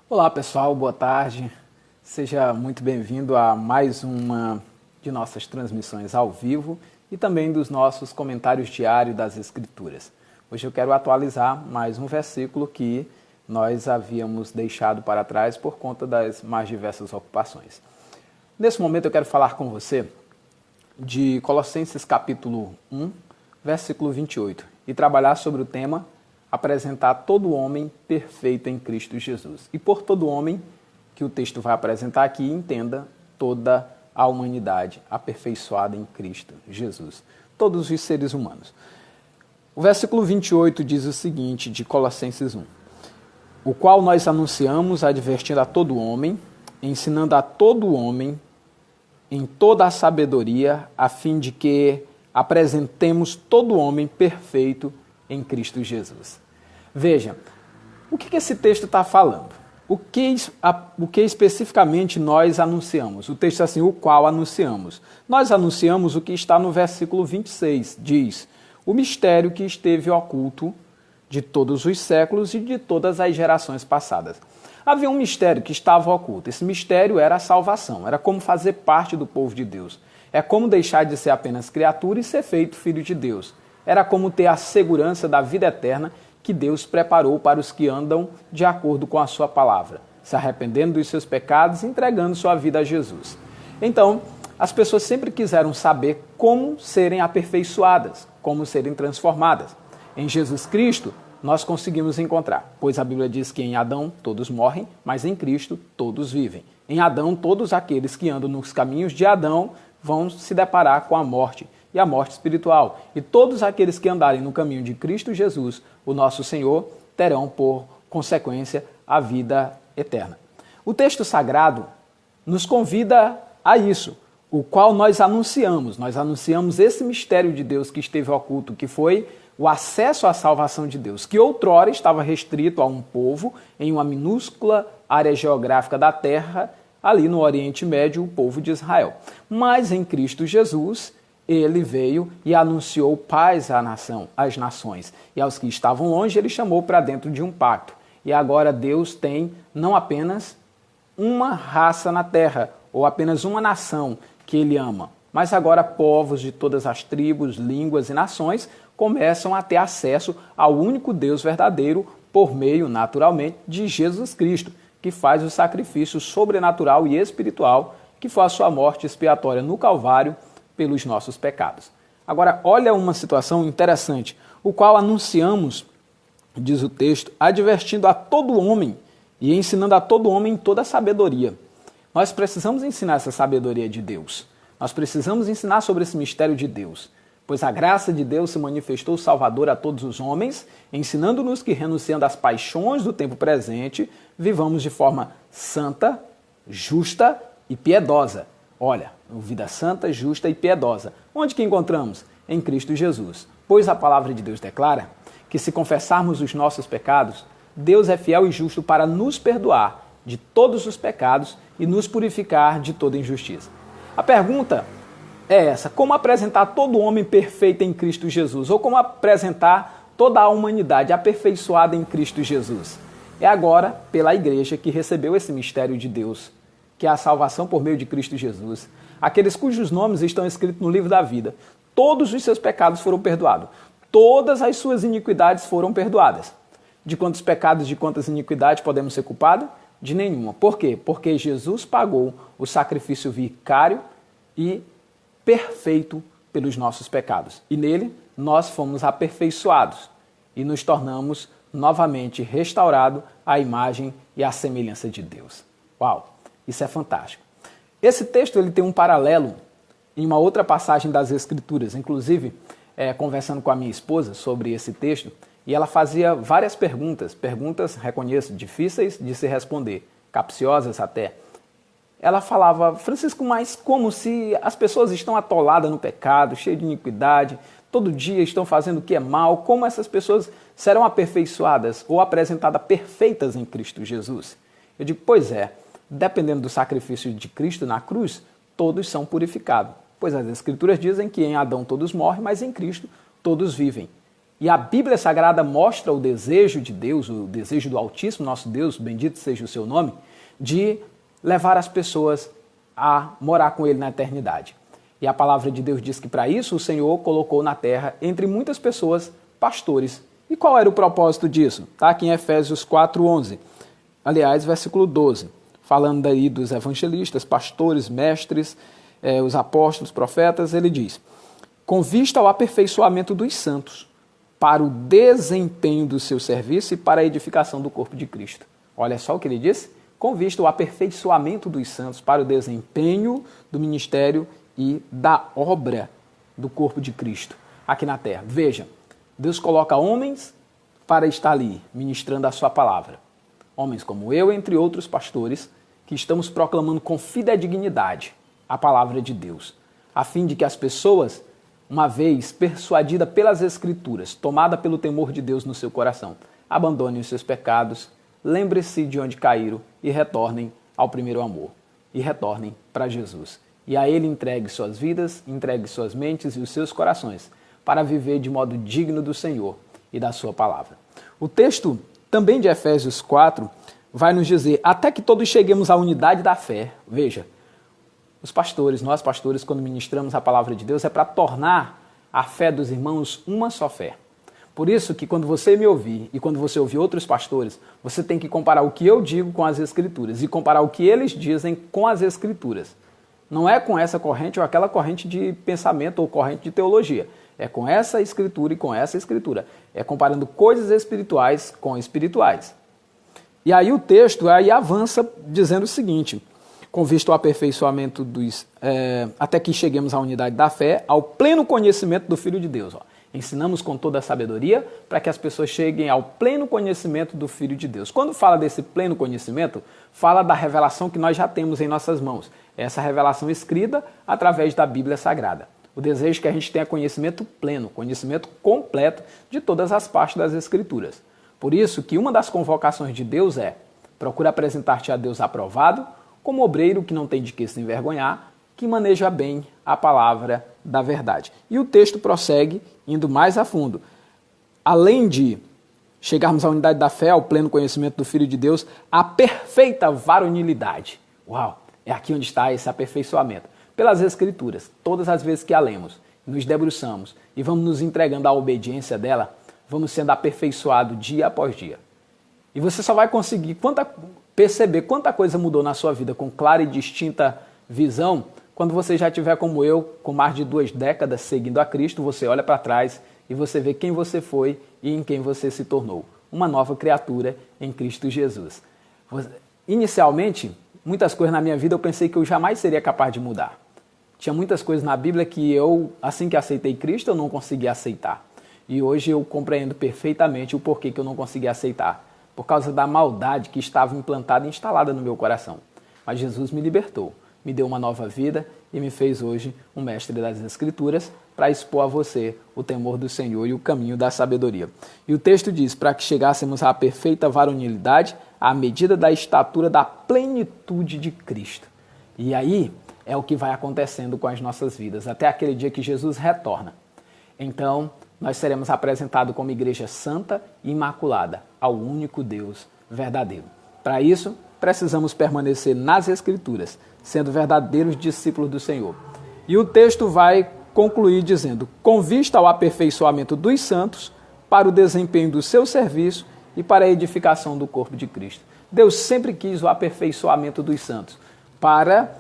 Olá pessoal, boa tarde. Seja muito bem-vindo a mais uma de nossas transmissões ao vivo e também dos nossos comentários diários das Escrituras. Hoje eu quero atualizar mais um versículo que nós havíamos deixado para trás por conta das mais diversas ocupações. Nesse momento eu quero falar com você de Colossenses capítulo 1, versículo 28 e trabalhar sobre o tema apresentar todo homem perfeito em Cristo Jesus. E por todo homem, que o texto vai apresentar aqui, entenda toda a humanidade aperfeiçoada em Cristo Jesus. Todos os seres humanos. O versículo 28 diz o seguinte, de Colossenses 1. O qual nós anunciamos, advertindo a todo homem, ensinando a todo homem em toda a sabedoria, a fim de que apresentemos todo homem perfeito em Cristo Jesus. Veja, o que esse texto está falando? O que especificamente nós anunciamos? O texto é assim, o qual anunciamos. Nós anunciamos o que está no versículo 26, diz, o mistério que esteve oculto de todos os séculos e de todas as gerações passadas. Havia um mistério que estava oculto. Esse mistério era a salvação, era como fazer parte do povo de Deus. É como deixar de ser apenas criatura e ser feito filho de Deus. Era como ter a segurança da vida eterna que Deus preparou para os que andam de acordo com a sua palavra, se arrependendo dos seus pecados e entregando sua vida a Jesus. Então, as pessoas sempre quiseram saber como serem aperfeiçoadas, como serem transformadas. Em Jesus Cristo, nós conseguimos encontrar, pois a Bíblia diz que em Adão todos morrem, mas em Cristo todos vivem. Em Adão, todos aqueles que andam nos caminhos de Adão vão se deparar com a morte, e a morte espiritual. E todos aqueles que andarem no caminho de Cristo Jesus, o nosso Senhor, terão por consequência a vida eterna. O texto sagrado nos convida a isso, o qual nós anunciamos. Nós anunciamos esse mistério de Deus que esteve oculto, que foi o acesso à salvação de Deus, que outrora estava restrito a um povo em uma minúscula área geográfica da terra, ali no Oriente Médio, o povo de Israel. Mas em Cristo Jesus, ele veio e anunciou paz à nação, às nações. E aos que estavam longe, ele chamou para dentro de um pacto. E agora Deus tem não apenas uma raça na terra, ou apenas uma nação que ele ama, mas agora povos de todas as tribos, línguas e nações começam a ter acesso ao único Deus verdadeiro por meio, naturalmente, de Jesus Cristo, que faz o sacrifício sobrenatural e espiritual, que foi a sua morte expiatória no Calvário, pelos nossos pecados. Agora, olha uma situação interessante, o qual anunciamos, diz o texto, advertindo a todo homem e ensinando a todo homem em toda a sabedoria. Nós precisamos ensinar essa sabedoria de Deus. Nós precisamos ensinar sobre esse mistério de Deus, pois a graça de Deus se manifestou salvadora a todos os homens, ensinando-nos que, renunciando às paixões do tempo presente, vivamos de forma santa, justa e piedosa. Olha, vida santa, justa e piedosa. Onde que encontramos? Em Cristo Jesus. Pois a palavra de Deus declara que se confessarmos os nossos pecados, Deus é fiel e justo para nos perdoar de todos os pecados e nos purificar de toda injustiça. A pergunta é essa, como apresentar todo homem perfeito em Cristo Jesus? Ou como apresentar toda a humanidade aperfeiçoada em Cristo Jesus? É agora pela igreja que recebeu esse mistério de Deus, que é a salvação por meio de Cristo Jesus. Aqueles cujos nomes estão escritos no livro da vida. Todos os seus pecados foram perdoados. Todas as suas iniquidades foram perdoadas. De quantos pecados, de quantas iniquidades podemos ser culpados? De nenhuma. Por quê? Porque Jesus pagou o sacrifício vicário e perfeito pelos nossos pecados. E nele nós fomos aperfeiçoados e nos tornamos novamente restaurados à imagem e à semelhança de Deus. Uau! Isso é fantástico. Esse texto ele tem um paralelo em uma outra passagem das Escrituras. Inclusive, conversando com a minha esposa sobre esse texto, e ela fazia várias perguntas, reconheço, difíceis de se responder, capciosas até. Ela falava, Francisco, mas como se as pessoas estão atoladas no pecado, cheias de iniquidade, todo dia estão fazendo o que é mal, como essas pessoas serão aperfeiçoadas ou apresentadas perfeitas em Cristo Jesus? Eu digo, pois é, dependendo do sacrifício de Cristo na cruz, todos são purificados. Pois as Escrituras dizem que em Adão todos morrem, mas em Cristo todos vivem. E a Bíblia Sagrada mostra o desejo de Deus, o desejo do Altíssimo, nosso Deus, bendito seja o seu nome, de levar as pessoas a morar com Ele na eternidade. E a palavra de Deus diz que para isso o Senhor colocou na terra, entre muitas pessoas, pastores. E qual era o propósito disso? Está aqui em Efésios 4:11, aliás, versículo 12, falando daí dos evangelistas, pastores, mestres, os apóstolos, profetas, ele diz: com vista ao aperfeiçoamento dos santos, para o desempenho do seu serviço e para a edificação do corpo de Cristo. Olha só o que ele disse: com vista ao aperfeiçoamento dos santos, para o desempenho do ministério e da obra do corpo de Cristo aqui na terra. Veja, Deus coloca homens para estar ali ministrando a sua palavra. Homens como eu, entre outros pastores, que estamos proclamando com fidedignidade a palavra de Deus, a fim de que as pessoas, uma vez persuadida pelas Escrituras, tomada pelo temor de Deus no seu coração, abandonem os seus pecados, lembre-se de onde caíram e retornem ao primeiro amor. E retornem para Jesus. E a Ele entregue suas vidas, entregue suas mentes e os seus corações para viver de modo digno do Senhor e da sua palavra. O texto também de Efésios 4 vai nos dizer: até que todos cheguemos à unidade da fé. Veja, os pastores, nós pastores, quando ministramos a palavra de Deus, é para tornar a fé dos irmãos uma só fé. Por isso que quando você me ouvir e quando você ouvir outros pastores, você tem que comparar o que eu digo com as Escrituras e comparar o que eles dizem com as Escrituras. Não é com essa corrente ou aquela corrente de pensamento ou corrente de teologia. É com essa Escritura e com essa Escritura. É comparando coisas espirituais com espirituais. E aí o texto aí avança dizendo o seguinte: com vista ao aperfeiçoamento até que cheguemos à unidade da fé, ao pleno conhecimento do Filho de Deus. Ensinamos com toda a sabedoria para que as pessoas cheguem ao pleno conhecimento do Filho de Deus. Quando fala desse pleno conhecimento, fala da revelação que nós já temos em nossas mãos. Essa revelação escrita através da Bíblia Sagrada. O desejo é que a gente tenha conhecimento pleno, conhecimento completo de todas as partes das Escrituras. Por isso que uma das convocações de Deus é: procura apresentar-te a Deus aprovado, como obreiro que não tem de que se envergonhar, que maneja bem a palavra da verdade. E o texto prossegue, indo mais a fundo. Além de chegarmos à unidade da fé, ao pleno conhecimento do Filho de Deus, a perfeita varonilidade. Uau! É aqui onde está esse aperfeiçoamento. Pelas Escrituras, todas as vezes que a lemos, nos debruçamos e vamos nos entregando à obediência dela, vamos sendo aperfeiçoados dia após dia. E você só vai conseguir perceber quanta coisa mudou na sua vida com clara e distinta visão quando você já tiver como eu, com mais de 2 décadas seguindo a Cristo. Você olha para trás e você vê quem você foi e em quem você se tornou. Uma nova criatura em Cristo Jesus. Inicialmente, muitas coisas na minha vida eu pensei que eu jamais seria capaz de mudar. Tinha muitas coisas na Bíblia que eu, assim que aceitei Cristo, eu não conseguia aceitar. E hoje eu compreendo perfeitamente o porquê que eu não conseguia aceitar. Por causa da maldade que estava implantada e instalada no meu coração. Mas Jesus me libertou, me deu uma nova vida e me fez hoje um mestre das Escrituras para expor a você o temor do Senhor e o caminho da sabedoria. E o texto diz: para que chegássemos à perfeita varonilidade, à medida da estatura da plenitude de Cristo. E aí é o que vai acontecendo com as nossas vidas, até aquele dia que Jesus retorna. Então, nós seremos apresentados como igreja santa e imaculada ao único Deus verdadeiro. Para isso, precisamos permanecer nas Escrituras, sendo verdadeiros discípulos do Senhor. E o texto vai concluir dizendo: com vista ao aperfeiçoamento dos santos, para o desempenho do seu serviço e para a edificação do corpo de Cristo. Deus sempre quis o aperfeiçoamento dos santos, para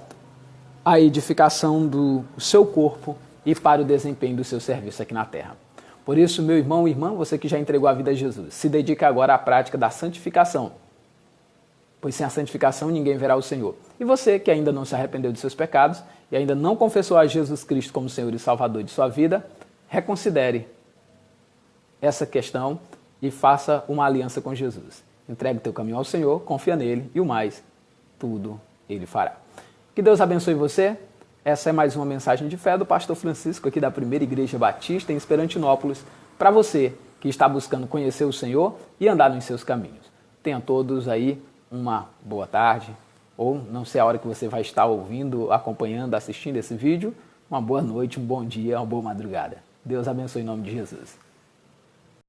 a edificação do seu corpo e para o desempenho do seu serviço aqui na terra. Por isso, meu irmão e irmã, você que já entregou a vida a Jesus, se dedique agora à prática da santificação, pois sem a santificação ninguém verá o Senhor. E você que ainda não se arrependeu de seus pecados e ainda não confessou a Jesus Cristo como Senhor e Salvador de sua vida, reconsidere essa questão e faça uma aliança com Jesus. Entregue teu caminho ao Senhor, confia nele e o mais, tudo ele fará. Que Deus abençoe você. Essa é mais uma mensagem de fé do pastor Francisco aqui da Primeira Igreja Batista em Esperantinópolis, para você que está buscando conhecer o Senhor e andar nos seus caminhos. Tenham todos aí uma boa tarde, ou não sei a hora que você vai estar ouvindo, acompanhando, assistindo esse vídeo, uma boa noite, um bom dia, uma boa madrugada. Deus abençoe em nome de Jesus.